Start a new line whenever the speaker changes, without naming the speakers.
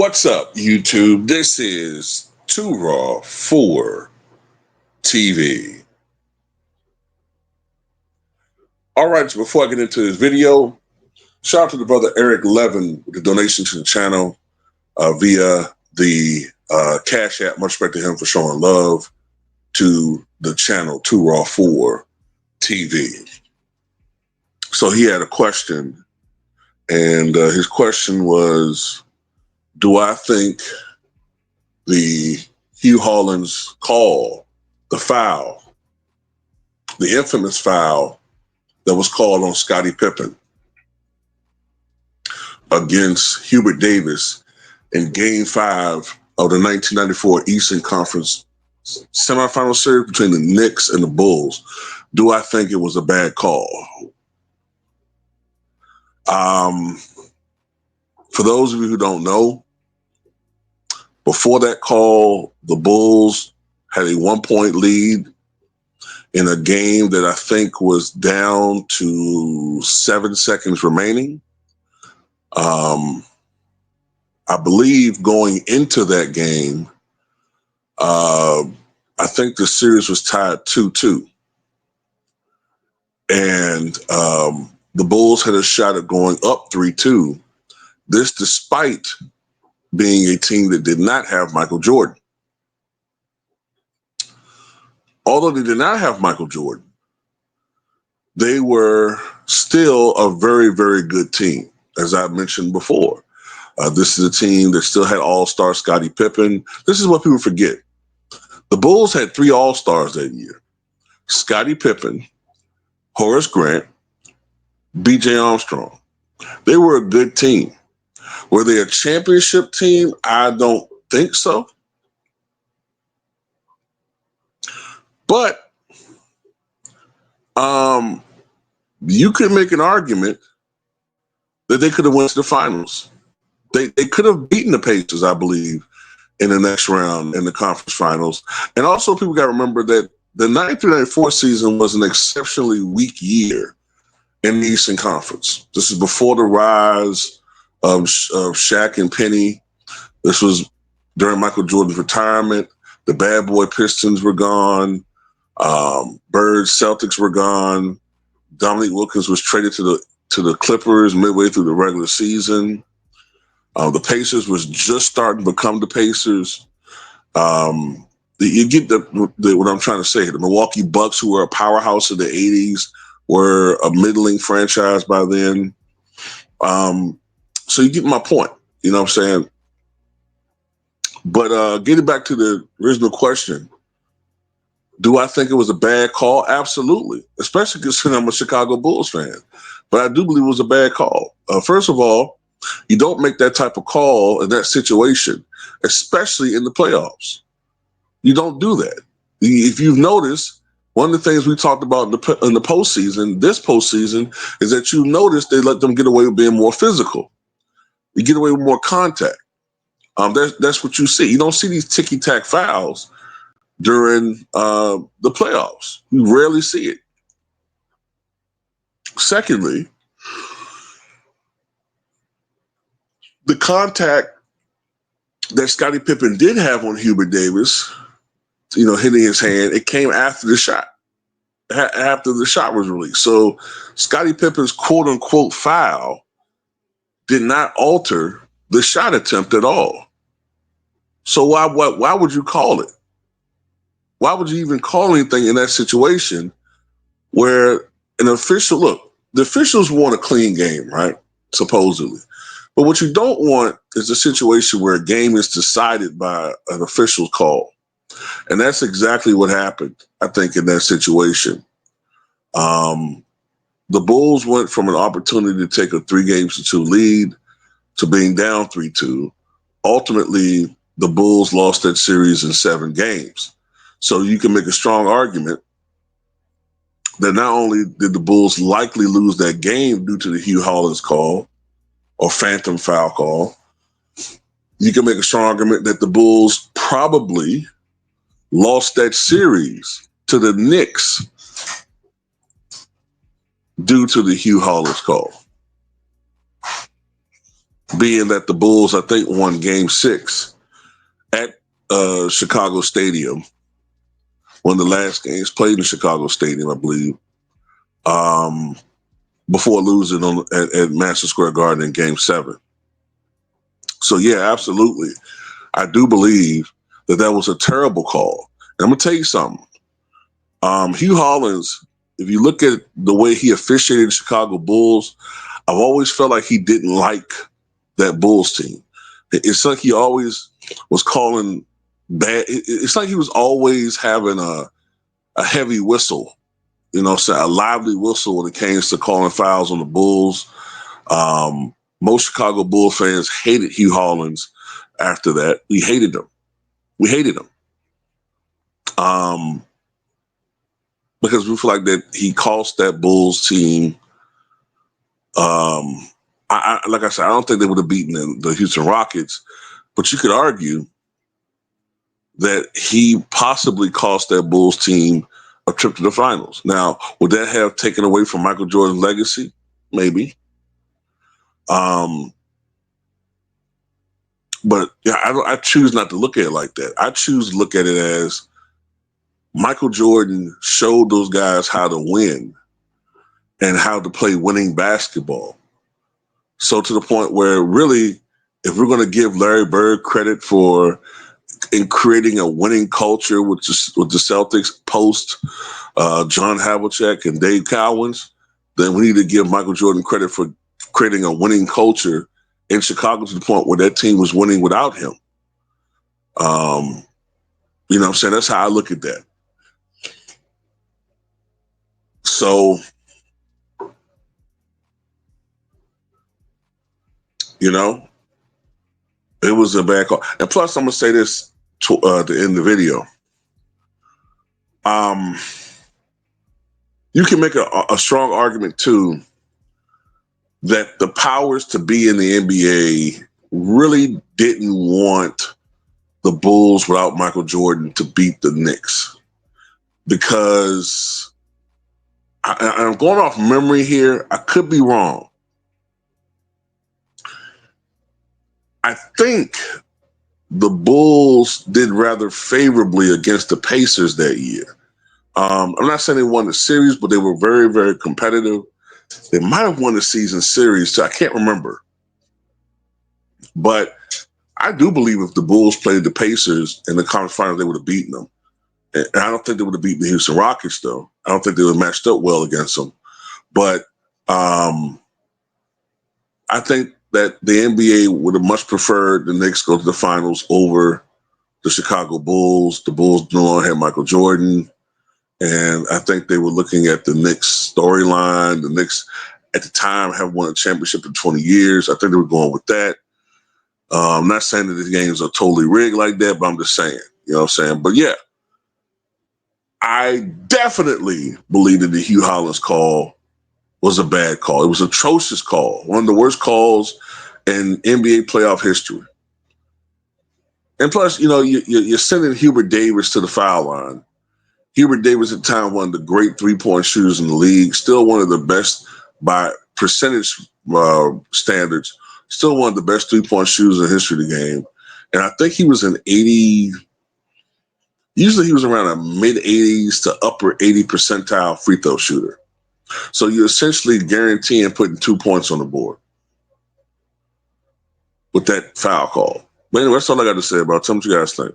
What's up, YouTube? This is Too Raw for TV. All right, so before I get into this video, shout out to the brother Eric Levin with the donation to the channel via the Cash App. Much respect to him for showing love to the channel Too Raw for TV. So he had a question, and his question was, do I think the Hugh Hollins call, the foul, the infamous foul that was called on Scottie Pippen against Hubert Davis in Game 5 of the 1994 Eastern Conference semifinal series between the Knicks and the Bulls, do I think it was a bad call? For those of you who don't know, before that call, the Bulls had a 1-point lead in a game that I think was down to 7 seconds remaining. I believe going into that game, I think the series was tied 2-2. And the Bulls had a shot at going up 3-2. This despite being a team that did not have Michael Jordan. Although they did not have Michael Jordan, they were still a very, very good team, as I mentioned before. This is a team that still had all-star Scottie Pippen. This is what people forget. The Bulls had 3 all-stars that year: Scottie Pippen, Horace Grant, B.J. Armstrong. They were a good team. Were they a championship team? I don't think so. But you could make an argument that they could have went to the finals. They could have beaten the Pacers, I believe, in the next round in the conference finals. And also people got to remember that the 1994 season was an exceptionally weak year in the Eastern Conference. This is before the rise of Shaq and Penny. This was during Michael Jordan's retirement. The bad boy Pistons were gone. Bird Celtics were gone. Dominique Wilkins was traded to the Clippers midway through the regular season. The Pacers was just starting to become the Pacers. You get what I'm trying to say. The Milwaukee Bucks, who were a powerhouse in the 80s, were a middling franchise by then. So you get my point. You know what I'm saying? But getting back to the original question, do I think it was a bad call? Absolutely, especially considering I'm a Chicago Bulls fan. But I do believe it was a bad call. First of all, you don't make that type of call in that situation, especially in the playoffs. You don't do that. If you've noticed, one of the things we talked about in the postseason, this postseason, is that you notice they let them get away with being more physical. You get away with more contact. That's what you see. You don't see these ticky-tack fouls during the playoffs. You rarely see it. Secondly, the contact that Scottie Pippen did have on Hubert Davis, hitting his hand, it came after the shot. After the shot was released. So Scottie Pippen's quote-unquote foul did not alter the shot attempt at all. So why would you call it? Why would you even call anything in that situation where an official, look, the officials want a clean game, right? Supposedly. But what you don't want is a situation where a game is decided by an official call. And that's exactly what happened, I think, in that situation. The Bulls went from an opportunity to take a 3-2 lead to being down 3-2. Ultimately, the Bulls lost that series in 7 games. So you can make a strong argument that not only did the Bulls likely lose that game due to the Hugh Hollins call or phantom foul call, you can make a strong argument that the Bulls probably lost that series to the Knicks due to the Hugh Hollins call. being that the Bulls, I think, won Game 6 at Chicago Stadium, one of the last games played in Chicago Stadium, I believe, um, before losing at Madison Square Garden in Game 7. So, yeah, absolutely. I do believe that was a terrible call. And I'm going to tell you something. Hugh Hollins, if you look at the way he officiated the Chicago Bulls, I've always felt like he didn't like that Bulls team. It's like he always was calling bad. It's like he was always having a heavy whistle, so a lively whistle when it came to calling fouls on the Bulls. Most Chicago Bulls fans hated Hugh Hollins after that. We hated him. Because we feel like that he cost that Bulls team. Like I said, I don't think they would have beaten the Houston Rockets, but you could argue that he possibly cost that Bulls team a trip to the finals. Now, would that have taken away from Michael Jordan's legacy? Maybe. But yeah, I choose not to look at it like that. I choose to look at it as Michael Jordan showed those guys how to win and how to play winning basketball. So to the point where really, if we're going to give Larry Bird credit for in creating a winning culture with the Celtics post John Havlicek and Dave Cowens, then we need to give Michael Jordan credit for creating a winning culture in Chicago to the point where that team was winning without him. You know what I'm saying? That's how I look at that. So, it was a bad call. And plus, I'm going to say this to end the video. You can make a strong argument, too, that the powers to be in the NBA really didn't want the Bulls without Michael Jordan to beat the Knicks. Because I'm going off memory here. I could be wrong. I think the Bulls did rather favorably against the Pacers that year. I'm not saying they won the series, but they were very, very competitive. They might have won the season series, so I can't remember. But I do believe if the Bulls played the Pacers in the conference finals, they would have beaten them. And I don't think they would have beaten the Houston Rockets, though. I don't think they would have matched up well against them. But I think that the NBA would have much preferred the Knicks go to the finals over the Chicago Bulls. The Bulls no longer had Michael Jordan. And I think they were looking at the Knicks storyline. The Knicks, at the time, have won a championship in 20 years. I think they were going with that. I'm not saying that these games are totally rigged like that, but I'm just saying, you know what I'm saying? But yeah, I definitely believe that the Hugh Hollins call was a bad call. It was an atrocious call, one of the worst calls in NBA playoff history. And plus, you're sending Hubert Davis to the foul line. Hubert Davis at the time, one of the great three-point shooters in the league, still one of the best by percentage standards, still one of the best three-point shooters in the history of the game. And I think he was an 80, usually he was around a mid-80s to upper 80 percentile free throw shooter. So you're essentially guaranteeing putting 2 points on the board with that foul call. But anyway, that's all I got to say about it. Tell me what you guys think.